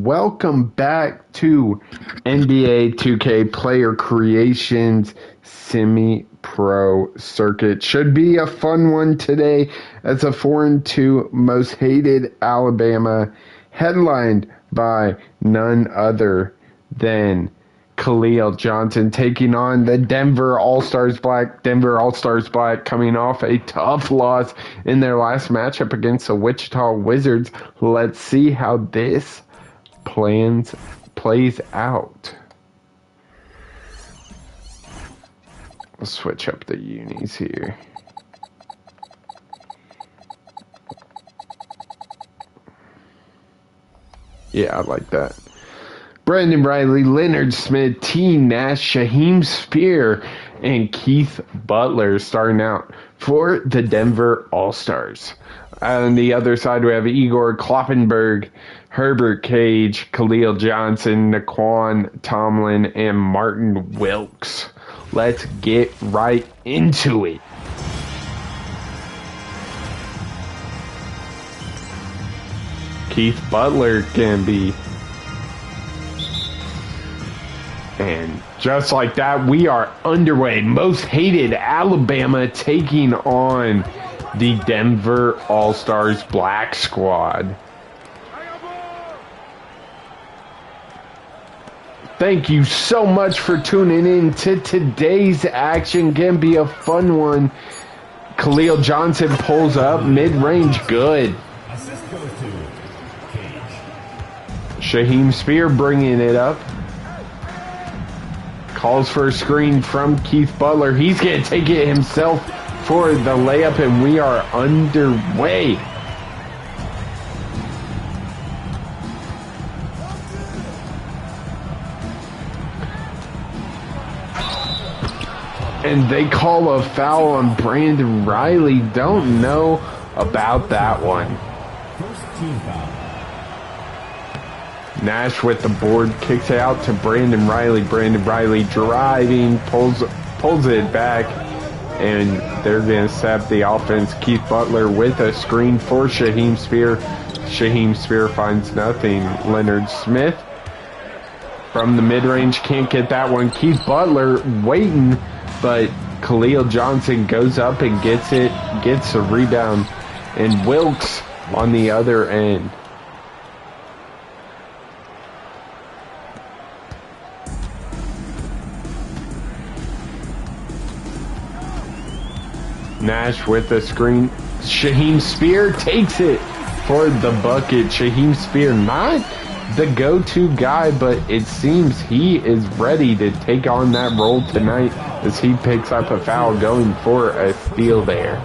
welcome back to NBA 2K Player Creations Semi-Pro Circuit. Should be a fun one today as a 4-2 most hated Alabama, headlined by none other than Khalil Johnson taking on the Denver All-Stars Black. Denver All-Stars Black coming off a tough loss in their last matchup against the Wichita Wizards. Let's see how this plays out. Let's switch up the unis here. Yeah, I like that. Brandon Riley, Leonard Smith, T. Nash, Shaheem Spear, and Keith Butler starting out for the Denver All-Stars. On the other side, we have Igor Kloppenberg, Herbert Cage, Khalil Johnson, Naquan Tomlin, and Martin Wilkes. Let's get right into it. Keith Butler can be... And just like that, we are underway. Most hated Alabama taking on the Denver All-Stars Black Squad. Thank you so much for tuning in to today's action. Gonna be a fun one. Khalil Johnson pulls up, mid-range good. Shaheem Spear bringing it up. Calls for a screen from Keith Butler. He's going to take it himself for the layup, and we are underway. And they call a foul on Brandon Riley. Don't know about that one. First team foul. Nash with the board, kicks it out to Brandon Riley. Brandon Riley driving, pulls it back, and they're going to set up the offense. Keith Butler with a screen for Shaheem Spear. Shaheem Spear finds nothing. Leonard Smith from the mid-range, can't get that one. Keith Butler waiting, but Khalil Johnson goes up and gets a rebound. And Wilkes on the other end. Nash with the screen. Shaheem Spear takes it for the bucket. Shaheem Spear, not the go-to guy, but it seems he is ready to take on that role tonight as he picks up a foul, going for a steal there.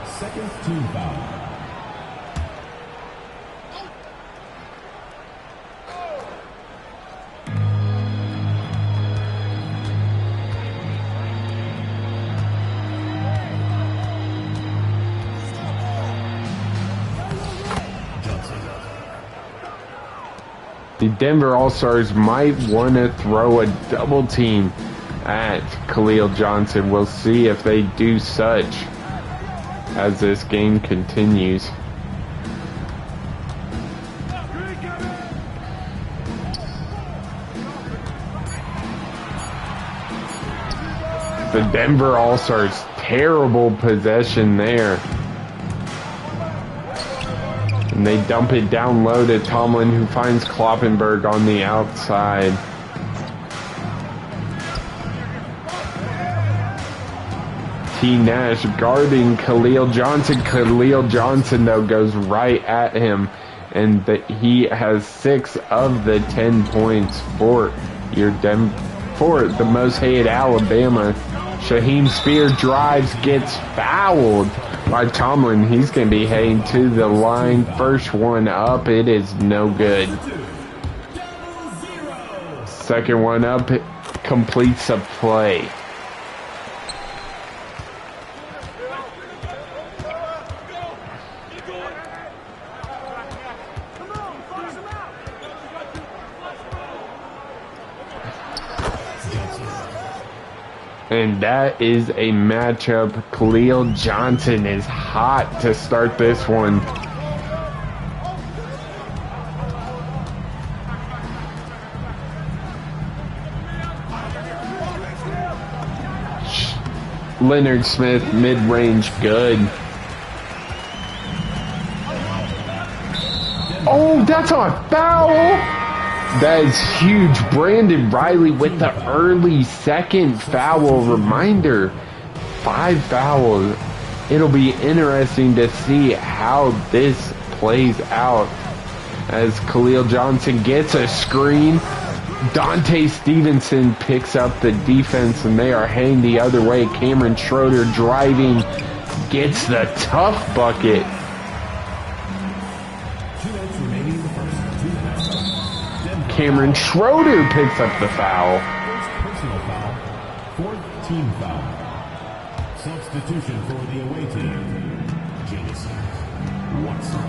Second team foul. The Denver All-Stars might want to throw a double team at Khalil Johnson. We'll see if they do such as this game continues. The Denver All-Stars, terrible possession there. And they dump it down low to Tomlin, who finds Kloppenberg on the outside. T. Nash guarding Khalil Johnson. Khalil Johnson, though, goes right at him. And he has 6 of the 10 points for the most hated Alabama. Shaheem Spear drives, gets fouled by Tomlin. He's going to be heading to the line. First one up, it is no good. Second one up, it completes a play. And that is a matchup. Khalil Johnson is hot to start this one. Leonard Smith, mid-range, good. Oh, that's a foul! That is huge. Brandon Riley with the early second foul. Reminder, 5 fouls. It'll be interesting to see how this plays out as Khalil Johnson gets a screen. Dante Stevenson picks up the defense, and they are heading the other way. Cameron Schroeder driving, gets the tough bucket. 2 minutes remaining in the first. 2 minutes. Denver. Cameron Schroeder picks up the foul. First personal foul. 4th team foul. Substitution for the away team. Jamison Watson.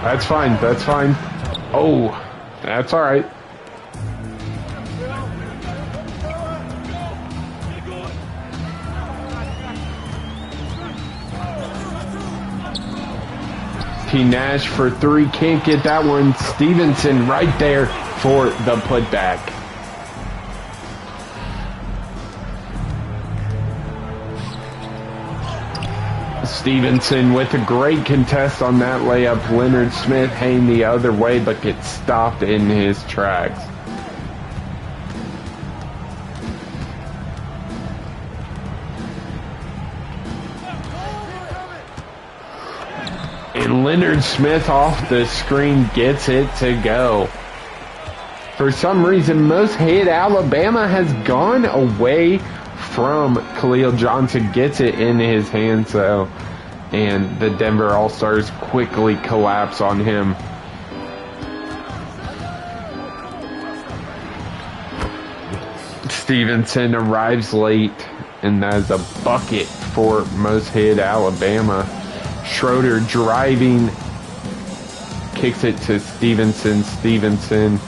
That's fine. That's fine. Oh, that's all right. T. Nash for 3. Can't get that one. Stevenson right there for the putback. Stevenson with a great contest on that layup. Leonard Smith hanging the other way but gets stopped in his tracks. And Leonard Smith off the screen gets it to go. For some reason, Most Hated Alabama has gone away from Khalil Johnson. Gets it in his hands, though. And the Denver All-Stars quickly collapse on him. Stevenson arrives late, and that is a bucket for Most Hated Alabama. Schroeder driving, kicks it to Stevenson. Stevenson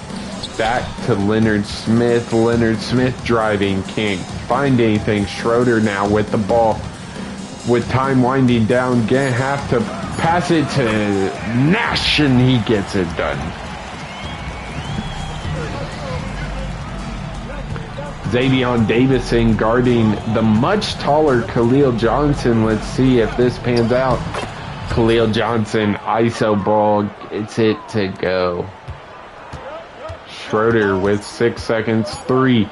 back to Leonard Smith. Leonard Smith driving, can't find anything. Schroeder now with the ball. With time winding down, gonna have to pass it to Nash, and he gets it done. Xavion Davison guarding the much taller Khalil Johnson. Let's see if this pans out. Khalil Johnson, ISO ball, gets it to go. Schroeder with 6 seconds. 3,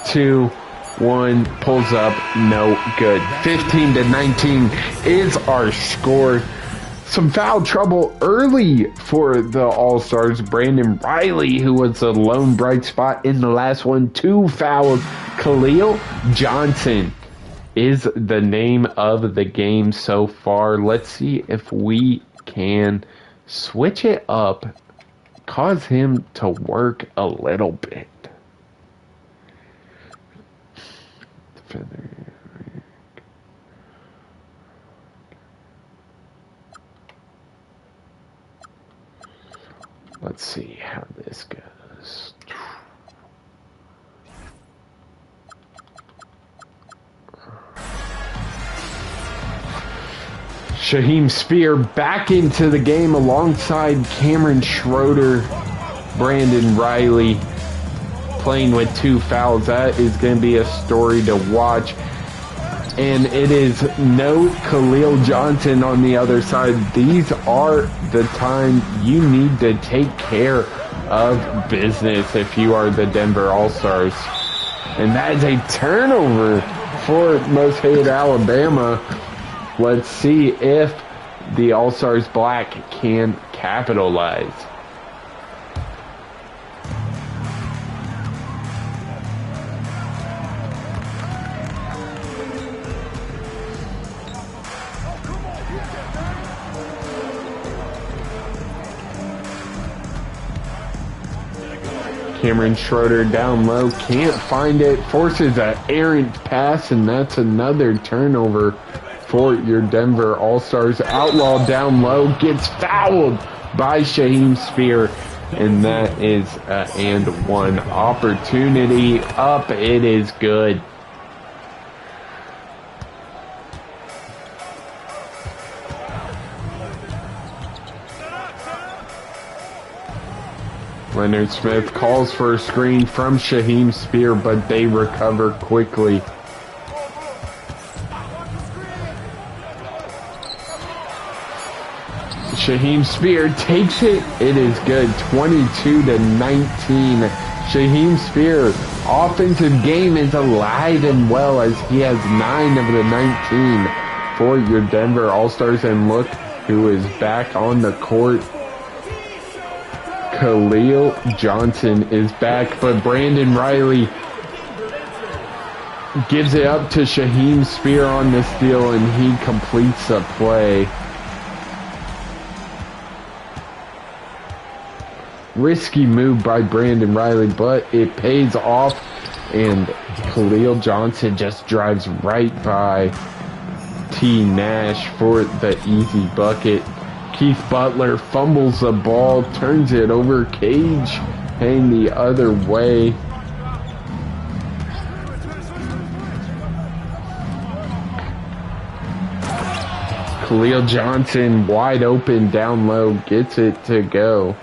2, 1, pulls up, no good. 15-19 is our score. Some foul trouble early for the All-Stars. Brandon Riley, who was the lone bright spot in the last one, 2 fouls. Khalil Johnson is the name of the game so far. Let's see if we can switch it up, cause him to work a little bit. Let's see how this goes. Shaheem Spear back into the game alongside Cameron Schroeder. Brandon Riley playing with 2 fouls. That is going to be a story to watch. And it is no Khalil Johnson on the other side. These are the time you need to take care of business if you are the Denver All-Stars. And that is a turnover for Most Hated Alabama. Let's see if the All-Stars Black can capitalize. Cameron Schroeder down low, can't find it, forces an errant pass, and that's another turnover for your Denver All-Stars. Outlaw down low, gets fouled by Shaheem Spear, and that is an and one opportunity. Up, it is good. Leonard Smith calls for a screen from Shaheem Spear, but they recover quickly. Shaheem Spear takes it. It is good. 22-19. Shaheem Spear, offensive game is alive and well as he has 9 of the 19 for your Denver All-Stars. And look who is back on the court. Khalil Johnson is back, but Brandon Riley gives it up to Shaheem Spear on the steal, and he completes the play. Risky move by Brandon Riley, but it pays off, and Khalil Johnson just drives right by T. Nash for the easy bucket. Keith Butler fumbles the ball, turns it over. Cage heading the other way. Khalil Johnson wide open down low, gets it to go.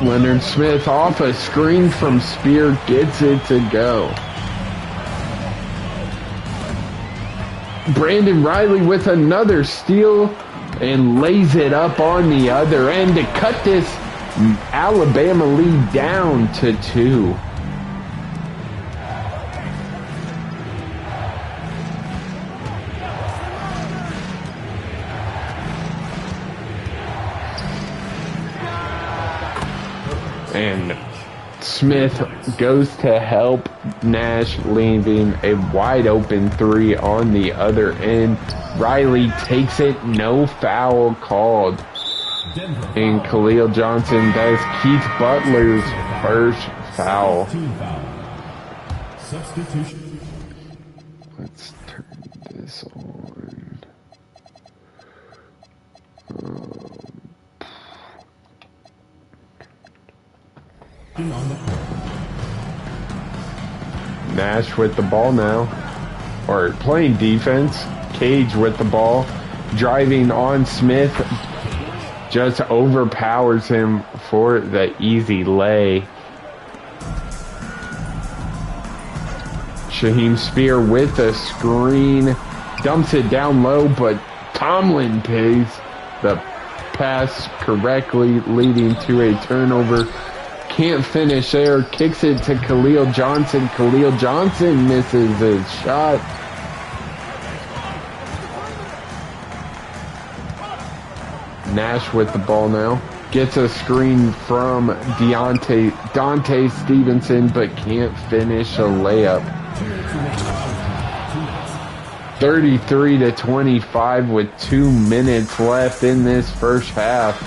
Leonard Smith off a screen from Spear, gets it to go. Brandon Riley with another steal and lays it up on the other end to cut this Alabama lead down to 2. And Smith goes to help Nash, leaving a wide open 3 on the other end. Riley takes it, no foul called. And Khalil Johnson does Keith Butler's first foul. Substitution. Let's turn this on. Nash with the ball now, or playing defense. Cage with the ball, driving on Smith, just overpowers him for the easy lay. Shaheem Spear with a screen, dumps it down low, but Tomlin pays the pass correctly, leading to a turnover. Can't finish there, kicks it to Khalil Johnson. Khalil Johnson misses his shot. Nash with the ball now. Gets a screen from Dante Stevenson, but can't finish a layup. 33-25 with 2 minutes left in this first half.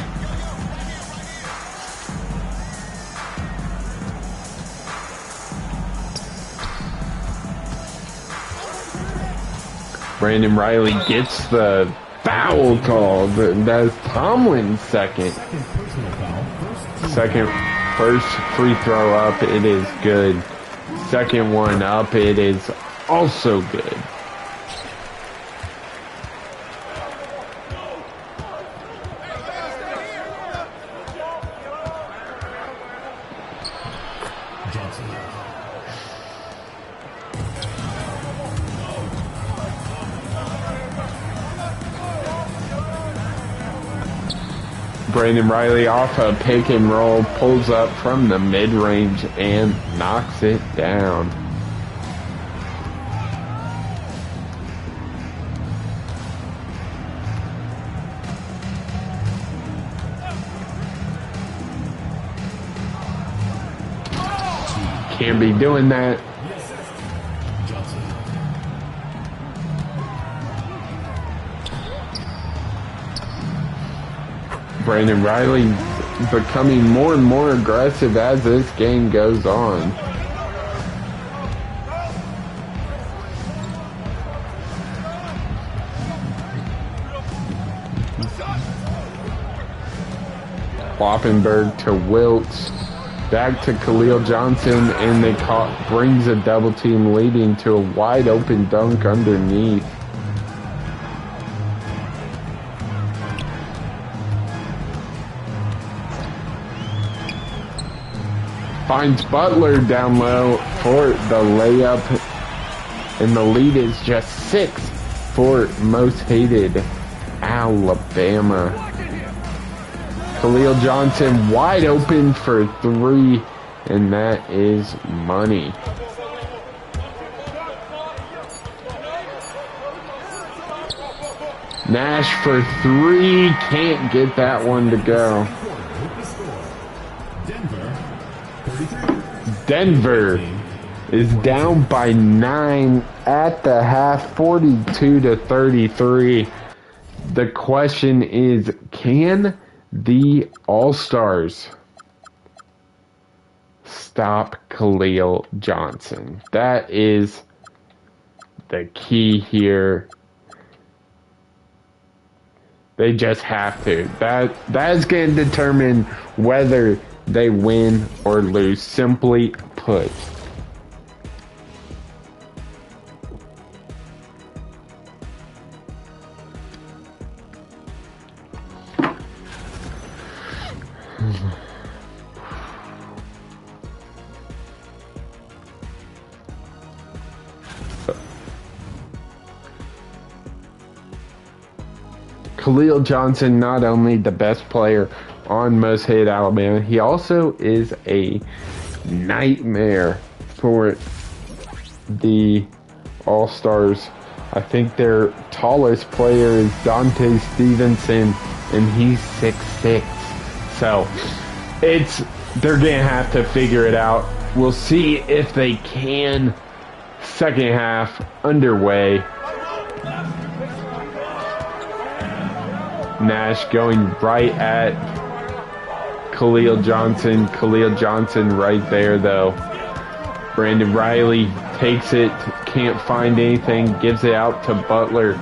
Brandon Riley gets the foul called. That's Tomlin's first free throw up. It is good. Second one up. It is also good. Brandon Riley off a pick and roll, pulls up from the mid-range and knocks it down. Can't be doing that. Brandon Riley becoming more and more aggressive as this game goes on. Kloppenberg to Wilkes. Back to Khalil Johnson, and they brings a double team, leading to a wide open dunk underneath. Finds Butler down low for the layup, and the lead is just 6 for Most Hated Alabama. Khalil Johnson wide open for 3, and that is money. Nash for 3, can't get that one to go. Denver is down by 9 at the half, 42-33. The question is, can the All-Stars stop Khalil Johnson? That is the key here. They just have to. That is going to determine whether they win or lose, simply put. Khalil Johnson, not only the best player on Most Hated Alabama, he also is a nightmare for the All-Stars. I think their tallest player is Dante Stevenson, and he's 6'6". So they're gonna have to figure it out. We'll see if they can. Second half underway. Nash going right at Khalil Johnson. Khalil Johnson right there, though. Brandon Riley takes it, can't find anything, gives it out to Butler.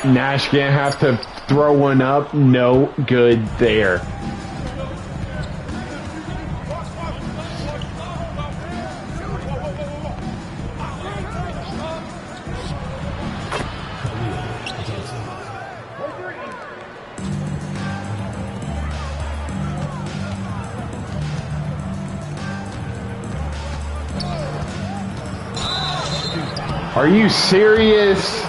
Nash gonna have to throw one up. No good there. Are you serious?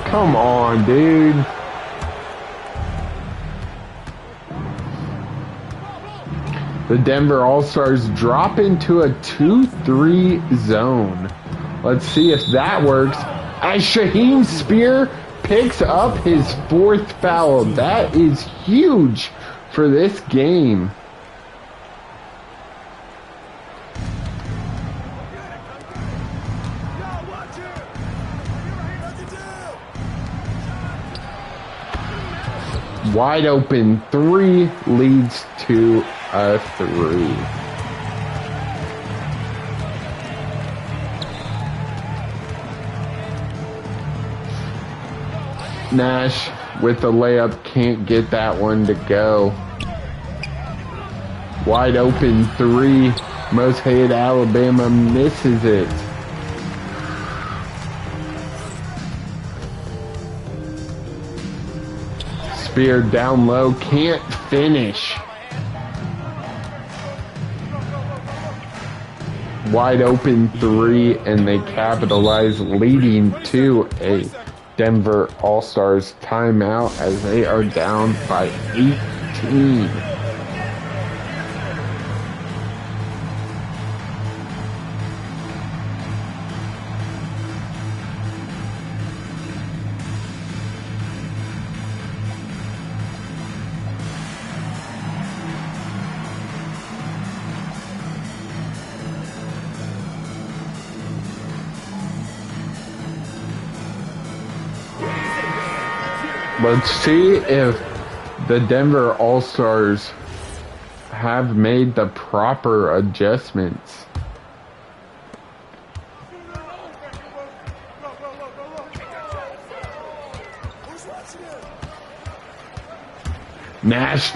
Come on, dude. The Denver All-Stars drop into a 2-3 zone. Let's see if that works. As Shaheem Spear picks up his 4th foul. That is huge for this game. Wide open 3 leads to a 3. Nash with the layup, can't get that one to go. Wide open 3. Most Hated Alabama misses it. Spear down low, can't finish. Wide open 3, and they capitalize, leading to a Denver All-Stars timeout as they are down by 18. Let's see if the Denver All-Stars have made the proper adjustments. Nash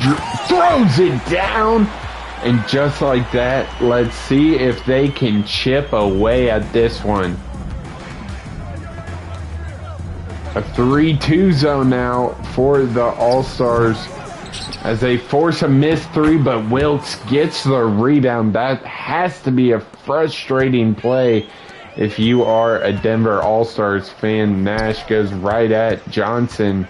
throws it down. And just like that, let's see if they can chip away at this one. A 3-2 zone now for the All-Stars as they force a missed three, but Wilkes gets the rebound. That has to be a frustrating play if you are a Denver All-Stars fan. Nash goes right at Johnson.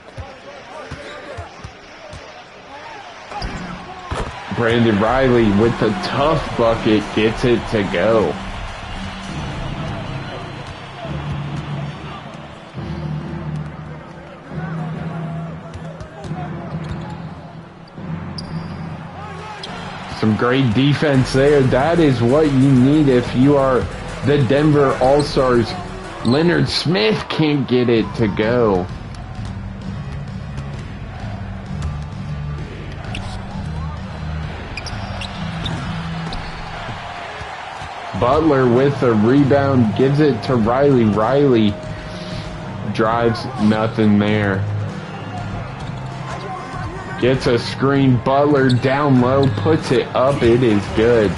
Brandon Riley with the tough bucket gets it to go. Some great defense there. That is what you need if you are the Denver All-Stars. Leonard Smith can't get it to go. Butler with the rebound, gives it to Riley. Riley drives, nothing there. Gets a screen, Butler down low, puts it up, it is good.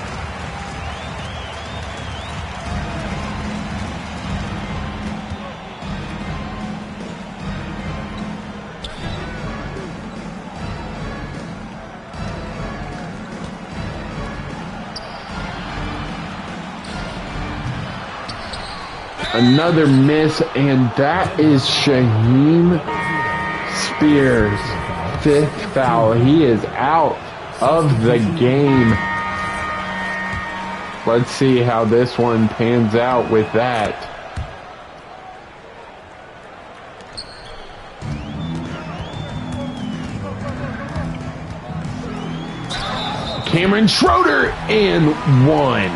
Another miss, and that is Shaheem Spears. 5th foul. He is out of the game. Let's see how this one pans out with that. Cameron Schroeder and one.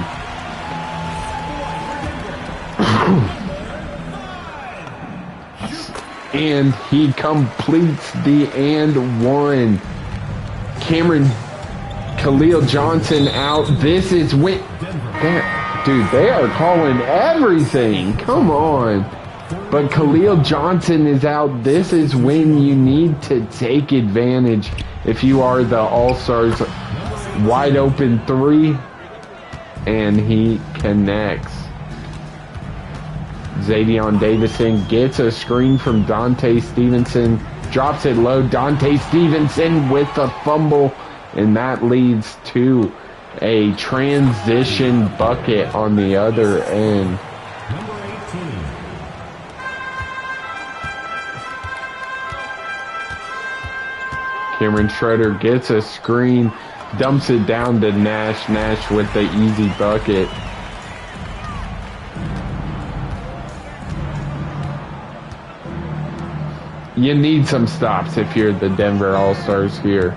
And he completes the and one. Khalil Johnson out. This is when... Dude, they are calling everything. Come on. But Khalil Johnson is out. This is when you need to take advantage if you are the All-Stars. Wide open three. And he connects. Xavion Davison gets a screen from Dante Stevenson, drops it low. Dante Stevenson with a fumble, and that leads to a transition bucket on the other end. Cameron Schroeder gets a screen, dumps it down to Nash. Nash with the easy bucket. You need some stops if you're the Denver All-Stars here.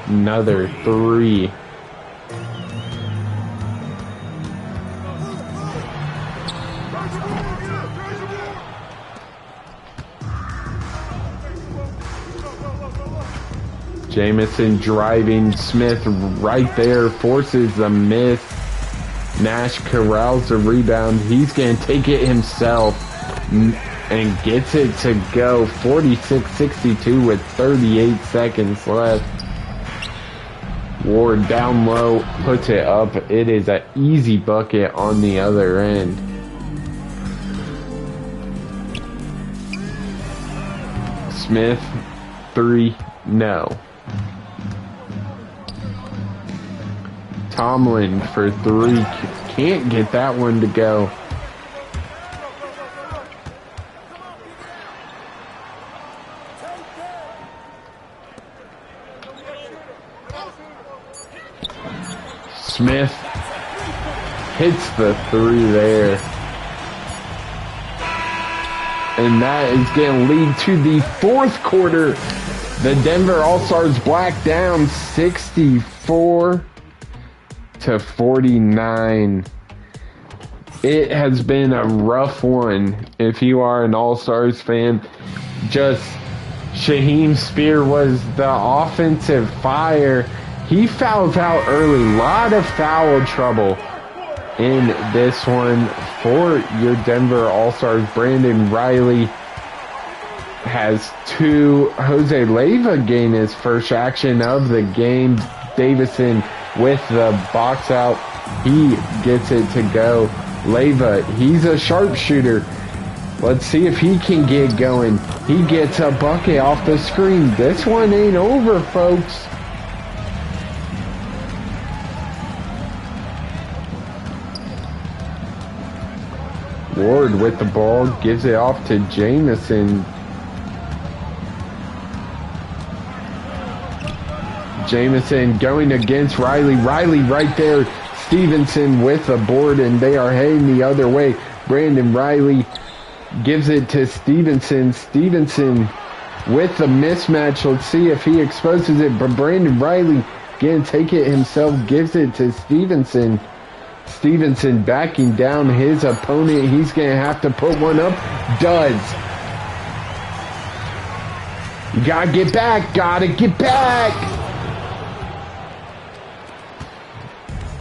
Another three. Jamison driving, Smith right there, forces the miss. Nash corrals the rebound. He's going to take it himself and gets it to go. 46-62 with 38 seconds left. Ward down low, puts it up. It is an easy bucket on the other end. Smith, three, no. Tomlin for three, can't get that one to go. Smith hits the three there. And that is going to lead to the fourth quarter. The Denver All-Stars black down 64-49. It has been a rough one. If you are an All-Stars fan, just Shaheem Spear was the offensive fire. He fouls out early. Lot of foul trouble in this one for your Denver All-Stars. Brandon Riley has 2. Jose Leiva gained his first action of the game. Davison with the box out. He gets it to go. Leiva, he's a sharpshooter. Let's see if he can get going. He gets a bucket off the screen. This one ain't over, folks. Ward with the ball, gives it off to Jamison. Jamison going against Riley. Riley right there. Stevenson with the board, and they are heading the other way. Brandon Riley gives it to Stevenson. Stevenson with the mismatch. Let's see if he exposes it. But Brandon Riley again take it himself, gives it to Stevenson. Stevenson backing down his opponent. He's going to have to put one up. Does. Gotta get back. Gotta get back.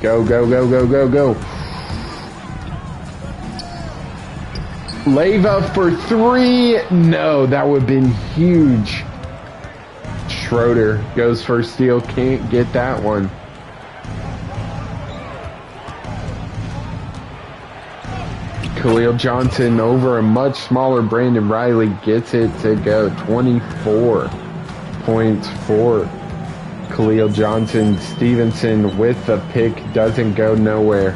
Go, go, go, go, go, go. Leiva for 3. No, that would have been huge. Schroeder goes for a steal. Can't get that one. Khalil Johnson over a much smaller Brandon Riley gets it to go. 24 points for Khalil Johnson. Stevenson with the pick, doesn't go nowhere.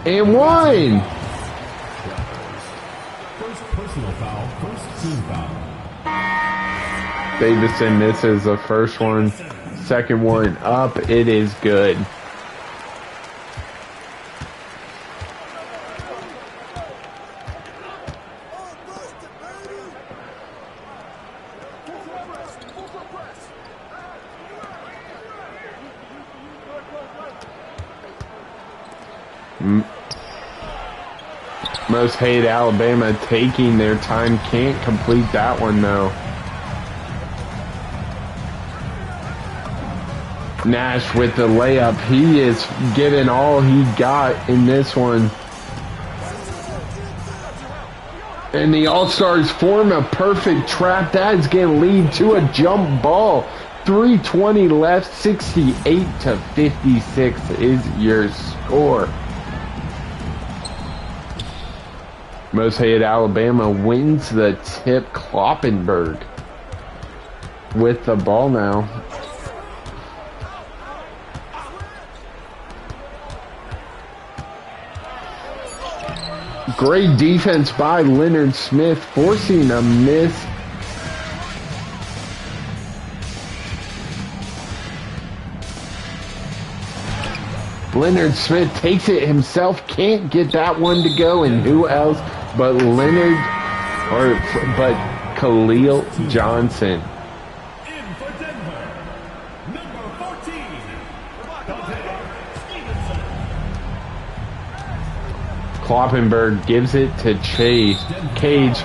And one! First personal foul, first team foul. Davison misses the first one. Second one up. It is good. Most hated Alabama taking their time. Can't complete that one though. Nash with the layup. He is giving all he got in this one. And the All-Stars form a perfect trap. That is going to lead to a jump ball. 3:20 left. 68-56 is your score. Most hated Alabama wins the tip. Kloppenberg with the ball now. Great defense by Leonard Smith, forcing a miss. Leonard Smith takes it himself, can't get that one to go, and who else but Khalil Johnson. In for Denver, number 14, Stevenson. Kloppenberg gives it to Chase. Cage.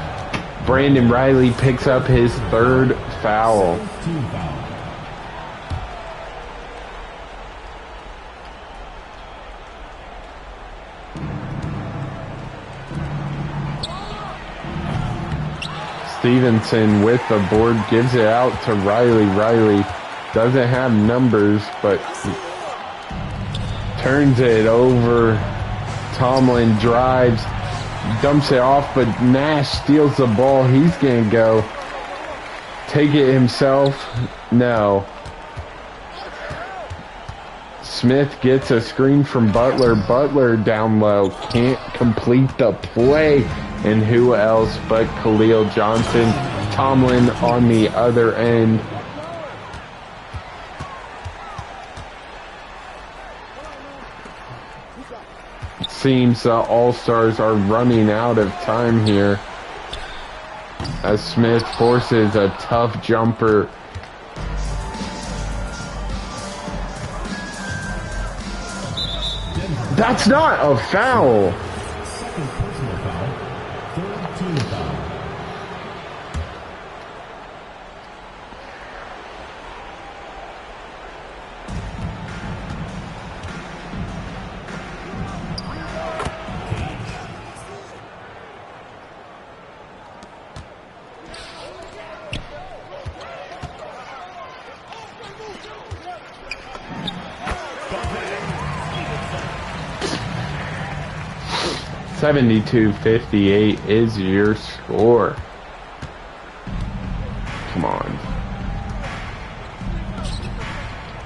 Brandon Riley picks up his 3rd foul. Team foul. Stevenson with the board, gives it out to Riley. Riley doesn't have numbers, but turns it over. Tomlin drives, dumps it off, but Nash steals the ball. He's going to go take it himself. No. Smith gets a screen from Butler. Butler down low, can't complete the play. And who else but Khalil Johnson. Tomlin on the other end. Seems the All-Stars are running out of time here, as Smith forces a tough jumper. That's not a foul. Second personal foul, 3rd team foul. 3 72-58 is your score. Come on.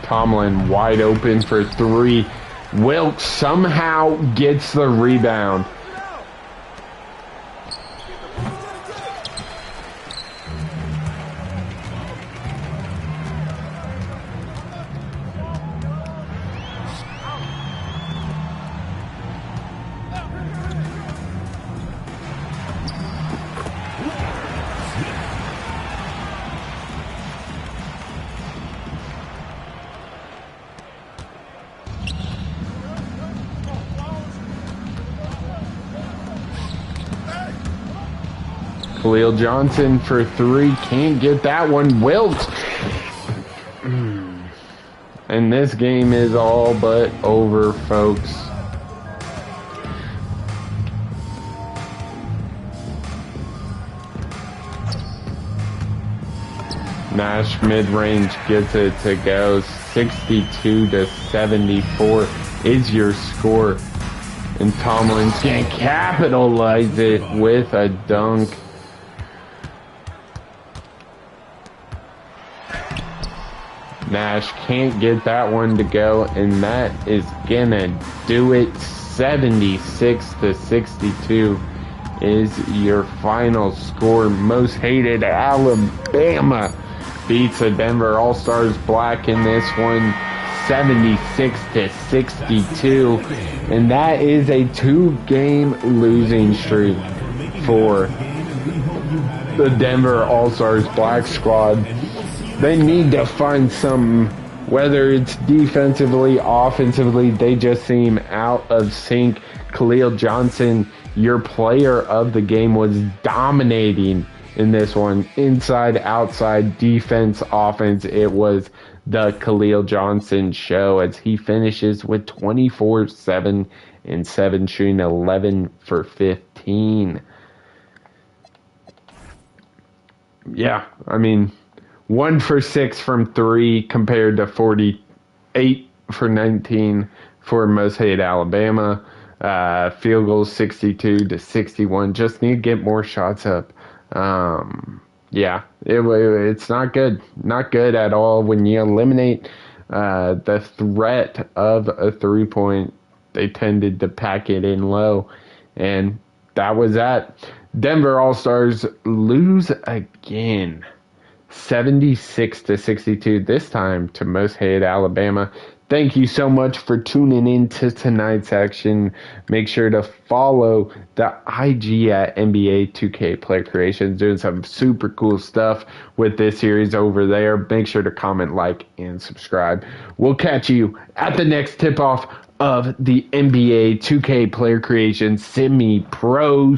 Tomlin wide open for three. Wilkes somehow gets the rebound. Khalil Johnson for three. Can't get that one. Wilt. And this game is all but over, folks. Nash mid-range gets it to go. 62-74 is your score. And Tomlin's can capitalize it with a dunk. Nash can't get that one to go, and that is gonna do it. 76-62 is your final score. Most hated Alabama beats the Denver All-Stars Black in this one, 76-62, and that is a 2-game losing streak for the Denver All-Stars Black squad. They need to find something, whether it's defensively, offensively. They just seem out of sync. Khalil Johnson, your player of the game, was dominating in this one. Inside, outside, defense, offense. It was the Khalil Johnson show as he finishes with 24, 7, and 7, shooting 11 for 15. Yeah, I mean, 1 for 6 from 3 compared to 48 for 19 for Most Hated Alabama. Field goals 62-61. Just need to get more shots up. Yeah, it's not good. Not good at all when you eliminate the threat of a 3-point. They tended to pack it in low. And that was that. Denver All-Stars lose again. 76-62, this time to Most Hated Alabama. Thank you so much for tuning in to tonight's action. Make sure to follow the IG at NBA2kplayercreations. Doing some super cool stuff with this series over there. Make sure to comment, like, and subscribe. We'll catch you at the next tip-off of the NBA 2K Player Creations Semi-Pro